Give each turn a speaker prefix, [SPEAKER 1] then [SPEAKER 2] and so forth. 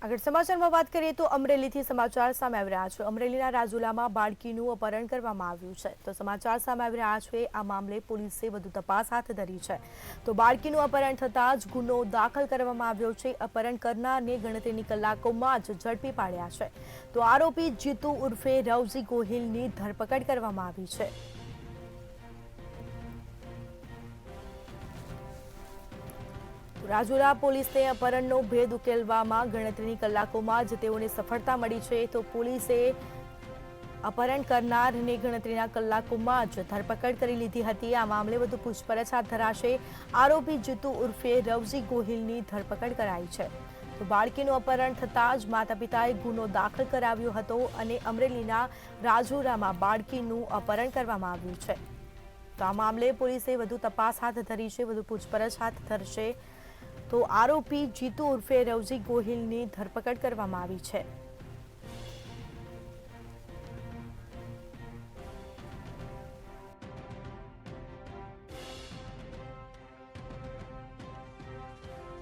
[SPEAKER 1] આગળ સમાચારમાં વાત કરીએ તો અમરેલીથી સમાચાર સામે આવી રહ્યા છે। અમરેલીના રાજુલામાં બાળકીનું અપહરણ કરવામાં આવ્યું છે। તો સમાચાર સામે આવી રહ્યા છે। આ મામલે પોલીસે વધુ તપાસ હાથ ધરી છે। તો બાળકીનું અપહરણ થતાં જ ગુનો દાખલ કરવામાં આવ્યો છે। અપહરણ કરનારને ગણતરીની કલાકોમાં જ ઝડપી પાડ્યા છે। તો આરોપી જીતુ ઉર્ફે રવજી ગોહિલની ધરપકડ કરવામાં આવી છે। રાજુલા પોલીસને અપહરણનો ભેદ ઉકેલવામાં ગણતરીની કલાકોમાં જ તેઓને સફળતા મળી છે। તો પોલીસે અપહરણ કરનારને ગણતરીના કલાકોમાં જ ધરપકડ કરી લીધી હતી। આ મામલે વધુ પૂછપરછ હાથ ધરાશે। આરોપી જીતુ ઉર્ફે રવજી ગોહિલની ધરપકડ કરાઈ છે। તો બાળકીનું અપહરણ થતાં જ માતા પિતાએ ગુનો દાખલ કરાવ્યો હતો અને અમરેલીના રાજુલામાં બાળકીનું અપહરણ કરવામાં આવ્યું છે। તો આ મામલે પોલીસે વધુ તપાસ હાથ ધરી છે, વધુ પૂછપરછ હાથ ધરશે। તો આરોપી જીતુ ઉર્ફે રવજી ગોહિલની ધરપકડ કરવામાં આવી છે।